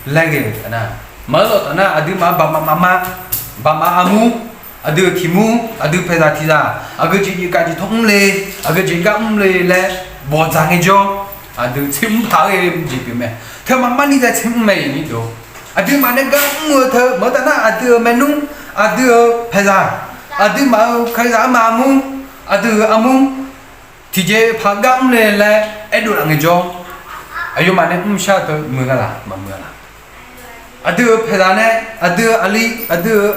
lagi na malo na adu ma ba ma amu adu thimu adu pheza thiza age ji ka ji thong le age ji ka le bo jang e jo adu chim pha e ji bi me the ma ni da chim me ni do adu ma ne ga mu the ma ta na adu menu adu pheza adu ma khai za ma mu adu amu thi je pha gam le edu la nge jo ayo ma ne sha to mu ga la ma mu la adu phedane adu ali adu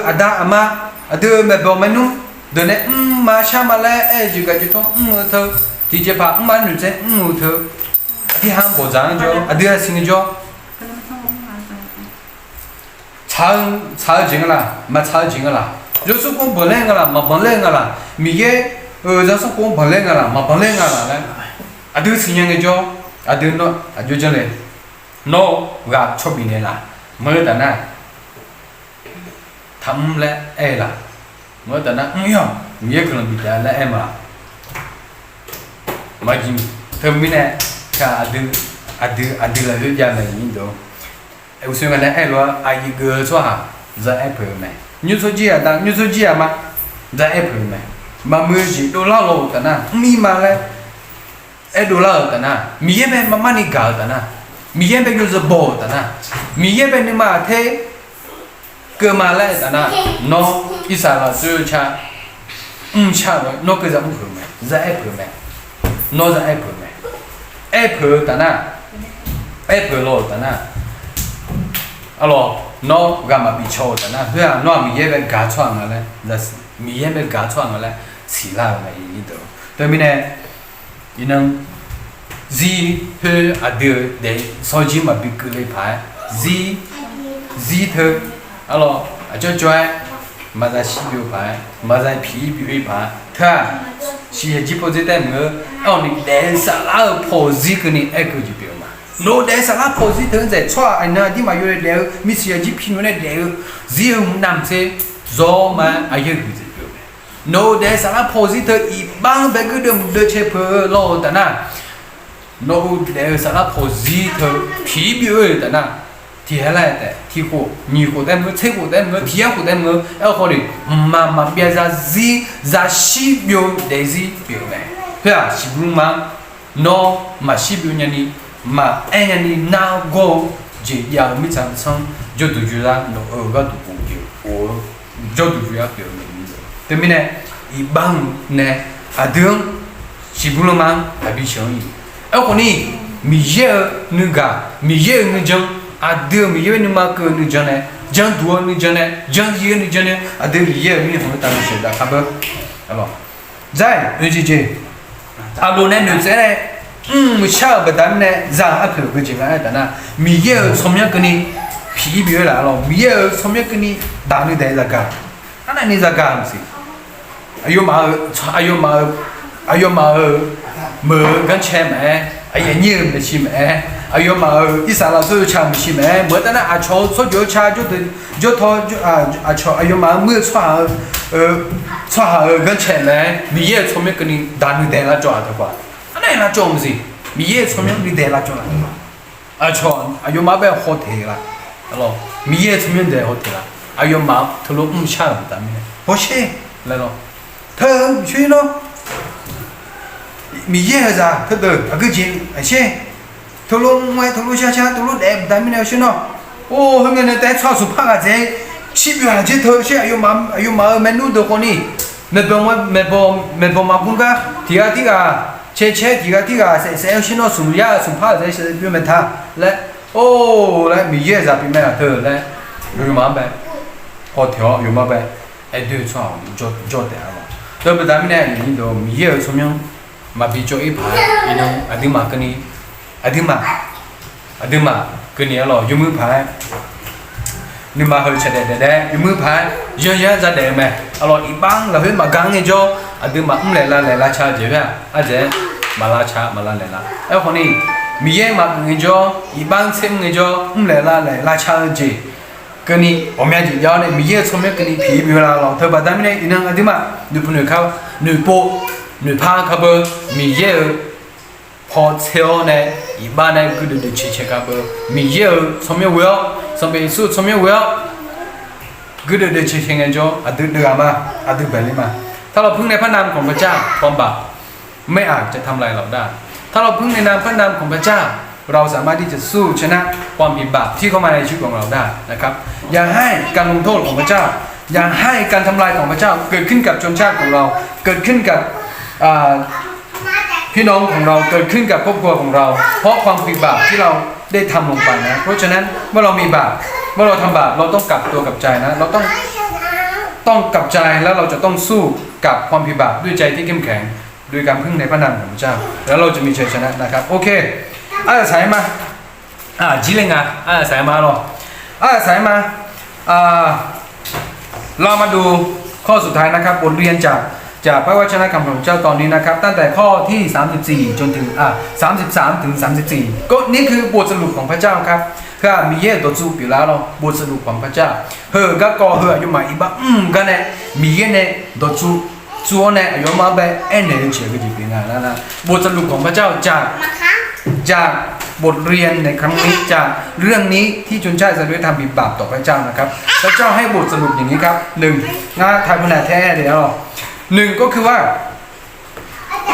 ada ama adu me bo menu de ne ma sha ma le e ji ga ji to tho ti je pa ma nu je tho di han bo jang jo adu sing jo cha jing la ma cha jing la jo su ko bo le la ma bo le la mi ye jo su ko bo le la ma bo le la la adu sing ye jo adu no aju je le no gặp cho bị này là mới tận na thầm lẽ e là mới tận na hiểu nghĩa cái bị là em mà chỉ thầm mình này cả adu là hơi già này nhìn đâu em suy nghĩ là em lo ai gỡ cho hả giờ em phải này như số gì à mà giờ em phải này mà mới chỉ đô la lô tận na mi mà lại em đô la tận na mi em mà mani cả tận na mi ye be use bo ta na mi ye be ni ma the ke ma la ta na no isa la su cha cha no ke za mu phu me za e phu me no za e phu me e phu ta na e phu lo ta na alors no ga ma bi cho ta na hua no mi ye be ga chwa ma le za mi ye be ga chwa ma le si la ma yi do to mi ne inang zi he adu de soji ma bi ku le phai zi the alors a cho choi ma za shi biu phai ma za phi biu phai tha shi ye ji po je ta nge au ni de sa la po zi ku ni e ku ji biu ma no de sa la po zi theng zai chwa ai na di ma yo le mi shi ye ji phi no le de zi hu nam se zo ma a ye ku ji biu no de sa la po zi the i bang be ku de che pe lo ta na no để sao là phổ gì thôi phí biểu ấy na thì hay là để thì hồ nhiều hồ đem người chơi hồ đem người thiệt hồ đem người ở hồ đi mà bây giờ gì ra xí biểu để gì biểu này เพื่อสิบลุงมันโนมาสิบยุญนี้มาเอ็นนี้นาโกเจียมิจังซังจะดูจุดละโนก็ดูปุ่งเกี่ยวโอ้จะดูจุดเกี่ยวไม่มีเลยแต่ไม่เนี่ยอีบังเนี่ยอาเดือนสิบลุงมันอาบิชงอีเอาคนนี้มีเยอะนึกอะมีเยอะนึกจังอาเดือนมีเยอะนึกมากเกินนึกจังเนี่ยจังตัวนึกจังเนี่ยจังเยอะนึกจังเนี่ยอาเดือนมีเยอะมีของตามเสียดายครับเบอร์alors zai ujije alo ne nu zai sha ba dan ne za a phu bu jing a da na mi ye som ya kni phi bi la lo mi ye som ya kni da ni dai za ga ana ni za ga si ayo ma me gan che me ai ni me chi me ayo ma isa la so cha me chi me mo da na a cho so jo cha jo tho a cho ayo ma mu chwa 차 근처에 미에 소매끈이 단위 대라 좋아하다 봐. 아니 나 좀지 미에 소매끈이 대라 좋아하다 봐. 아저 아요 마베 호텔라. 알로 미에 소매대 호텔라. 아요 마 들로 샤다 미. 보시. 레로. 더 쉬노. 미에 하자. 더더 그지. 아시. 들로 뭐 들로 샤샤 들로 대 담이네 쉬노. 오 흥에는 대 차수 파가 제 10月这头些有嘛menu的话呢，没帮嘛公家，第二切第二是先拿树叶树帕这些表面它来，哦来米叶在表面头来，有嘛呗，好调有嘛呗，哎对错做得了，对不？咱们呢，你都米叶什么嘛比较一排，你能阿弟嘛跟你了有没排？nhưng mà hơi chạy đẻมือพายเยอะๆจะเด๋ไหมอร่อยอีบังเราเห็นมากังไงจ้อดึงมาเลยละชาเจ๋ออาเจ๋มาละชามาละเลยละแล้วคนนี้มีเยอะมาไงจ้ออีบังเซ็มไงจ้อเลยละชาเจ๋ก็นี่ผมอยากจะย้อนเลยมีเยอะสมัยก็นี่ผีมีเวลาเราเธอบอกได้ไหมเนี่ยอีนั่งดึงมาดูปุ่นเขาหนูโปหนูพาเขาเบอร์มีเยอะพอเที่ยวเนี่ยอีบ้านเนี่ยก็ดูเฉยๆครับเบอร์มีเยอะสมัยเวลสมัยสู้สมัยเวลก็ดูเฉยๆกันจ้ะอาดูมาอาดูแบบนี้มาถ้าเราพึ่งในพระนามของพระเจ้าความบาปไม่อาจจะทำลายเราได้ถ้าเราพึ่งในนามพระนามของพระเจ้าเราสามารถที่จะสู้ชนะความผิดบาปที่เข้ามาในชีวิตของเราได้นะครับอย่าให้การลงโทษของพระเจ้าอย่าให้การทำลายของพระเจ้าเกิดขึ้นกับชนชาติของเราเกิดขึ้นกับพี่น้องของเราเกิดขึ้นกับครอบครัวของเราเพราะความผิดบาปที่เราได้ทำลงไปนะเพราะฉะนั้นเมื่อเรามีบาปเมื่อเราทำบาปเราต้องกลับตัวกลับใจนะเราต้องกลับใจแล้วเราจะต้องสู้กับความผิดบาปด้วยใจที่เข้มแข็งด้วยการพึ่งในพระนามของพระเจ้าแล้วเราจะมีชัยชนะนะครับโอเคใส่มาจีเลงใส่มาหรอใส่มาเรามาดูข้อสุดท้ายนะครับบทเรียนจากพระวจนะคำของเจ้าตอนนี้นะครับตั้งแต่ข้อที่34จนถึง33ถึง34ก็นี่คือบทสรุปของพระเจ้าครับคือมีเยตัวจูปิลาเราบทสรุปของพระเจ้าก็ก่ออยู่มาอีบ้ากันเนี่ยมีเยเนี่ยตัวจูเนี่ยอยู่มาแบบเนี่ยเชื่อก็จะเป็นอะไรนะบทสรุปของพระเจ้าจากบทเรียนในครั้งนี้จากเรื่องนี้ที่ชนชาติจะด้วยทำบิดบาปต่อพระเจ้านะครับพระเจ้าให้บทสรุปอย่างนี้ครับ1งาทายพนาแท้เดี๋ยว1ก็คือว่า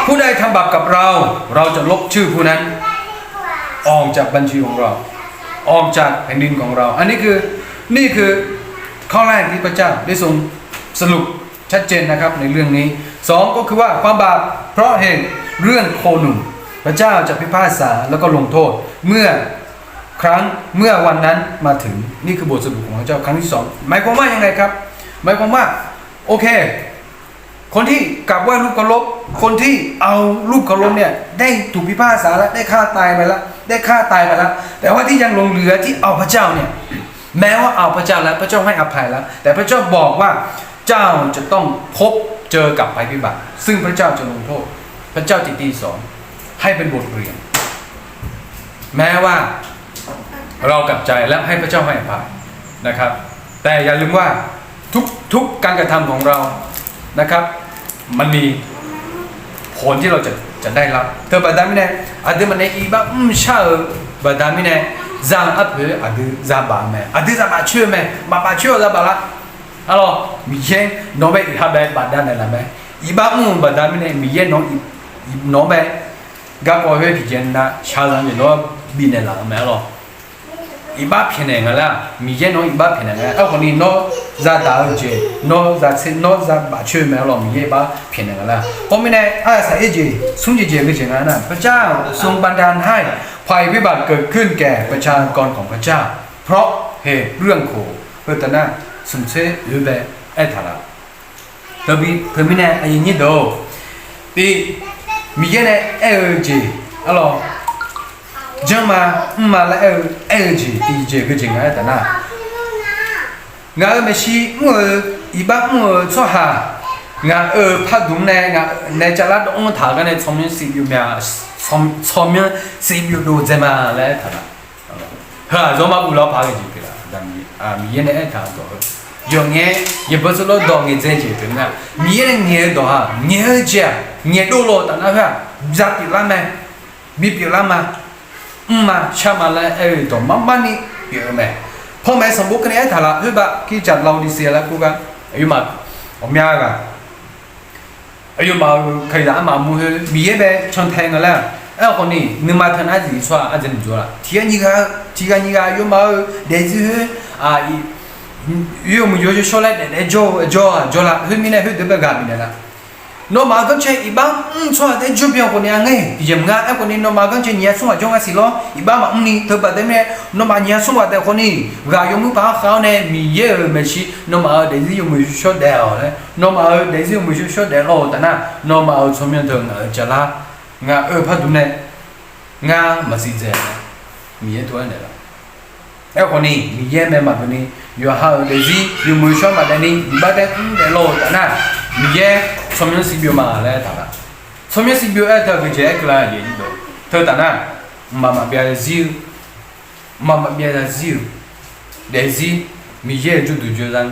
ผู้ใดทำบาปกับเราจะลบชื่อผู้นั้นออกจากบัญชีของเราออกจากแผ่นดินของเราอันนี้นี่คือข้อแรกที่พระเจ้าได้ทรงสรุปชัดเจนนะครับในเรื่องนี้2ก็คือว่าความบาปเพราะเหตุเรื่องโคหนุ่มพระเจ้าจะพิพากษาแล้วก็ลงโทษเมื่อวันนั้นมาถึงนี่คือบทสรุปของพระเจ้าครั้งที่2หมายความว่ายังไงครับหมายความว่าโอเคคนที่กราบไหว้รูปเคารพคนที่เอารูปเคารพเนี่ยได้ถูกพิพากษาแล้วได้ฆ่าตายไปแล้วแต่ว่าที่ยังลงเหลือที่เอาพระเจ้าเนี่ยแม้ว่าเอาพระเจ้าแล้วพระเจ้าให้อภัยแล้วแต่พระเจ้าบอกว่าเจ้าจะต้องพบเจอกับภัยพิบัติซึ่งพระเจ้าจะลงโทษพระเจ้าจิตตีสอนให้เป็นบทเรียนแม้ว่าเรากลับใจและให้พระเจ้าให้อภัยนะครับแต่อย่าลืมว่าทุกการกระทำของเรานะครับมันมีผลที่เราจะได้รับเธอบัดามิเน่อาดิมันในอีบ้าชาบัดามิเน่จางอัพเหรออาดิจาบาแม่อาดิจาบาช่วยแม่บาช่วยจาบาละฮัลโหลมีเช่นน้องไปอีฮับแบบบัดาเนี่ยละแม่อีบ้าบัดามิเน่มีเช่นน้องอี น้องไปก็พอให้พิจารณาชาลันน้องบินในหลังแม่หรออีบ้าเพียงไงล่ะมีเยอะน้องอีบ้าเพียงไงเอาคนนี้น้องจะด่าเจน้องจะเซน้องจะบาดเจ็บแม่หรอมีเยอะบ้าเพียงไงล่ะเพราะไม่ได้ใส่เจสุ่มเจก็เจงั้นนะพระเจ้าทรงบันดาลให้ภัยพิบัติเกิดขึ้นแก่ประชากรของพระเจ้าเพราะเหตุเรื่องโขเพื่อตนะสมเสด็จหรือแบบไอ้ทาระแต่บีเพื่อไม่แน่ไอ้ยี่โดปีมีเยอะเนี่ยเจอะไรจังมาแล้วจีดีเจก็จริงไงแต่น่ะงานไม่ใช่มัวอีบ้ามัวชั่วหางานพัดดุมเนี่ยงานในจังหวัดองค์ถากันเนี่ยชมยังสิบอยู่มั้ยชมยังสิบอยู่ดูจะมาแล้วท่านะฮะจอมาอุลาพากันจีกันละแต่มีเนี่ยท่าตัวยังไงยัง不是说当个真结婚啊มีเนี่ยตัวฮะเนี่ยเจ้าเนี่ยดูโลแต่น่ะฮะจับปีละมั้ยมีปีละมั้ยมาชามาแล้วตัวมันนี่เยอะไหมพอแม่สมบูรณ์กันเนี่ยถ้าละคือแบบที่จัดเราดิเซียแล้วกูกันอายุมาผมยากอ่ะอายุมาใครจะมามือมีเยอะไปชนแทงกันแล้วคนนี้นึกมาทำอะไรสิชัวร์อาจจะไม่ชัวร์ที่กันนี่ก็อายุมาเดี๋ยวอยู่มืออยู่ชัวร์เลยเดี๋ยวจ่อละคือมีเนี่ยคือเดี๋ยวไปกันมีเนี่ยละน้องมาก็ใช้อีบ้าชัวร์แต่จุดเปลี่ยนคนนี้ไงยังไงคนนี้น้องมาก็ใช้เนี่ยส่วนจงอาศิลป์อีบ้ามานี่เธอแบบนี้น้องมาเนี่ยส่วนแต่คนนี้กายมือป้าเขาเนี่ยมีเยอะไม่ใช่น้องมาเดี๋ยวอยู่มือชัวร์เดียวเลยน้องมาเดี๋ยวอยู่มือชัวร์เดียวโอ้แต่น่ะน้องมาสมัยเดิมจะละงาพัดดูเนี่ยงาไม่สิเจมีเยอะตัวเนี่ยละคนนี้มีเยอะแม่มาคนนี้อยู่หาเดี๋ยวอยู่มือชัวร์มาเดี๋ยวนี้อีบ้าเดี๋ยวโอ้แต่น่ะมีเยอะสมัยสิบปีมาแล้วท่าละสมัยสิบปีเธอก็เจ๊กล้าเย็นดูเธอท่านะมาเบียร์ซิวเดี๋ยวมีเยอะจุดดูจุดนั้น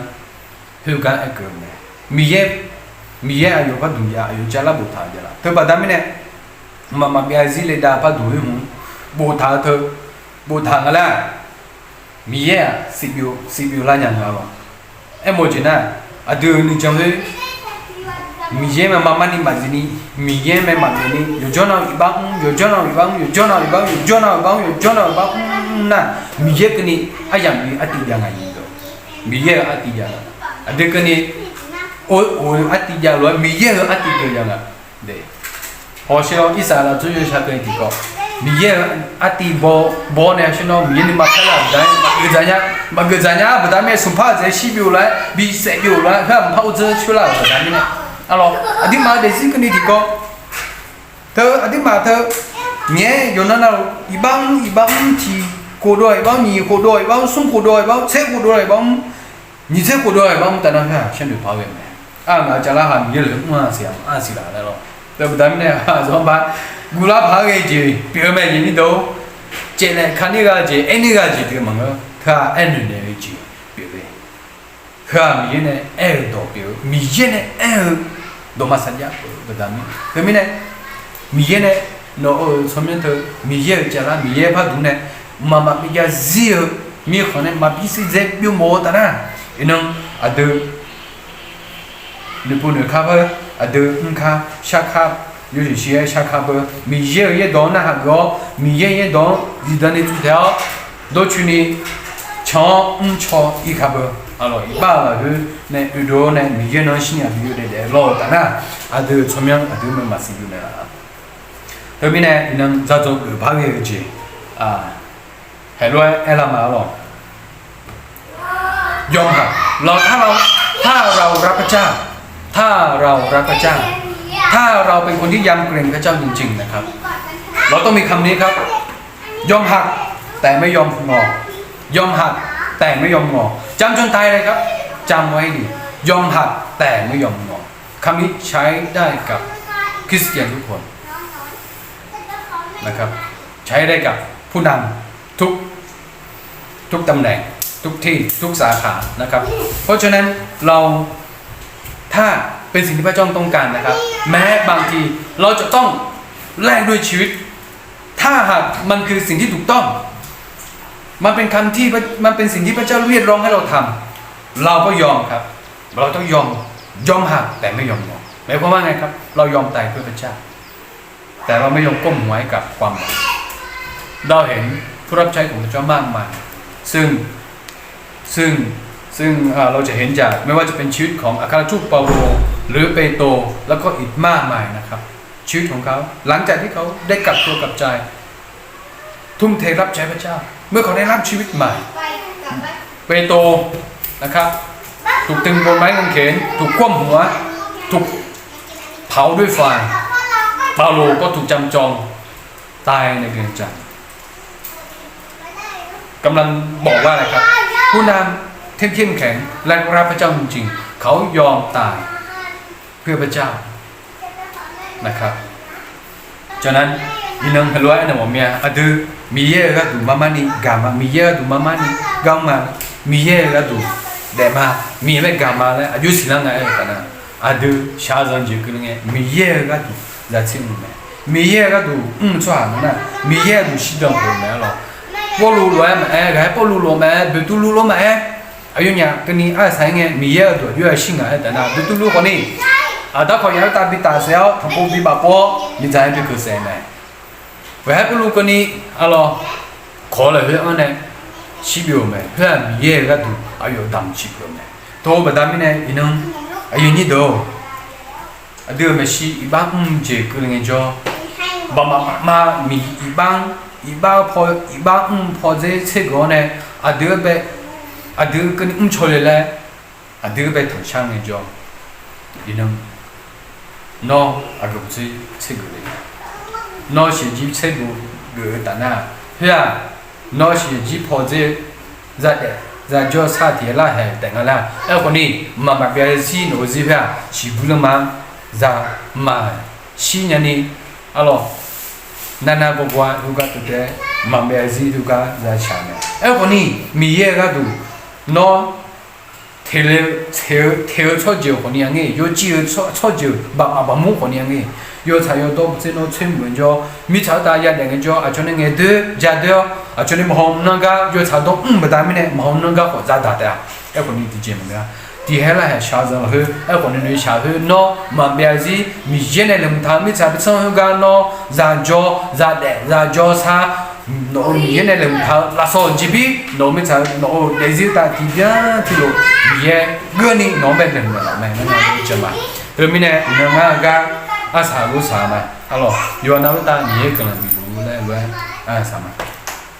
คือการเอกลักษณ์มีเยอะอายุพัดดูยาอายุจะละบุตรจะละเธอบัดนั้นเนี่ยมาเบียร์ซิเลยด่าพัดดูให้มึงบุตรเธอบุตรอะไรมีเยอะสิบปีละยังไงวะโมจิน่ะอะดูนี่จังเลยมีเยอะมานี่มาที่นี่มีเยอะมาที่นี่อยู่จอนาอีบ้างน่ะมีเยอะกันนี่อายังมีอติยังไงอยู่มีเยอะอติยังอะเด็กกันนี่โอ้อติยังเลยมีเยอะอติยังอ่ะเด็กพอเช้าอีสานเราจะอยู่ชาติที่ก็มีเยอะอติบ่เนี่ยฉันเอามีนี่มาขนาดได้มาเกิดจากเนี่ยบุตรแม่สุภาพจะชีวิตเลยบีเสียอยู่เลยเพื่อนพ่อจะช่วยเราบุตรแม่เนี่ยalors adi ma de sin kini diko te adi ma te nye yona na ibang ti ko do ibang ni ko do ibang sum ko do ibang che ko do ibang ni che ko do ibang ta na ha shen de pa we me ma ja la ha ni le ma sia a si la le lo te bu da mi ne ha so ba gu la pha ge ji pi me yin ni do je le khan ni ga ji ai ni ga ji de ma ga kha an ni ne ji pi be kha mi yin ne do pi mi yin ne doma saja bedami kemine miye ne no somen to miye jala miye pha du ne mama piya zio mi khone ma bi si ze bi mo ta na inong adu ne pu ne kha ba adu kha shakha yu shi ya shakha ba miye ye do na ha go miye ye do di da ne tu da do chu ni chong cho I kha ba alors il parle ne udo ne miye no shi ya bi de lo ta na adu chomyang adu me ma si yu ne la to mi ne inang za zo ba ge ji hello ela ma loยอมครับถ้าเรารักพระเจ้าถ้าเราเป็นคนที่ยำเกรงพระเจ้าจริงๆนะครับเราต้องมีคำนี้ครับยอมหักแต่ไม่ยอมงอยอมหักแต่ไม่ยอมงอจำจนตายเลยครับจำไว้ดียอมหักแต่ไม่ยอมงอคำนี้ใช้ได้กับคริสเตียนทุกคนนะครับใช้ได้กับผู้นำทุกตำแหน่งทุกที่ทุกสาขานะครับเพราะฉะนั้นเราถ้าเป็นสิ่งที่พระเจ้าต้องการนะครับแม้บางทีเราจะต้องแลกด้วยชีวิตถ้าหากมันคือสิ่งที่ถูกต้องมันเป็นคำที่มันเป็นสิ่งที่พระเจ้าเรียกร้องให้เราทำเราก็ยอมครับเราต้องยอมหักแต่ไม่ยอมงอหมายความว่าไงครับเรายอมตายเพื่อพระเจ้า แต่เราไม่ยอมก้มหัวให้กับความบาปเราเห็นผู้รับใช้ของพระเจ้ามากมายซึ่งเราจะเห็นจากไม่ว่าจะเป็นชีวิตของอัครทูตเปาโลหรือเปโตรแล้วก็อีกมากมายนะครับชีวิตของเขาหลังจากที่เขาได้กลับตัวกลับใจทุ่มเทรับใช้พระเจ้าเมื่อเขาได้รับชีวิตใหม่เปโตรนะครับถูกตึงบนไม้กางเขนถูกคว่ำหัวถูกเผาด้วยไฟเปาโลก็ถูกจำจองตายในเรือนจำกำลังบอกว่าอะไรครับผู้นำเข้มแข็งและรักพระเจ้าจริงๆเขายอมตายเพื่อพระเจ้านะครับฉะนั้นinang keluar na momia ada miye gadu mama ni gama miye gadu mama ni gama miye gadu dema miye me gama la aju silang ai kana ada shazan je kulunge miye gadu la chin me miye gadu chwa na miye gadu shidang ko me lo polu lo ma ai ga polu lo ma betu lo ma ai ayu nya kani a sai nge miye gadu yue shin ai da na betu lo ko ni ada ko ya ta bi ta sao thong bi ba po ni jai bi ku sai mai 왜 그러고 거니 알아 거래 왜 안에 시비오매 왜 미에가 도 아유 담치고매 더 받다미네 이는 아유니도 아드메 시 이방 제 그런 저 마마마 미 이방 퍼제 책원에 아드 그 철래 아드베 당창에 저 이는 너 아그지 책을 nó sẽ giúp xây bộ gửi tận à hả nó sẽ giúp họ dễ ra cho xa thì là hệ tận là em còn đi mà bây giờ nó gì hả chỉ buồn mà ra mà xí nhà đi alo nana có qua juga tụi thế mà bây giờ juga ra chả này em còn đi mi ye ra đủ nó theo cho chiều còn đi nghe yo chiều cho chiều bà muốn còn đi nghe yo cha yo do bse no chim mun jo mi cha da ya deng jo a chone nge de ja de a chone mohom na ga yo cha do ba da mi ne mohom na ga ko za da da e ko ni ti je ma ti he la ha sha za hu e ko ni ni sha hu no ma bia ji mi je ne le mu tha mi cha bi song ga no za jo sa no mi ne le mu tha la so ji bi no mi cha no de ji ta ti bia ti lo mi ye ge ni no be ne ma ma na ni je ma rồi mi ne na ga à sao mà alo, giờ nào ta nhớ cái là bị đủ lại vậy à sao mà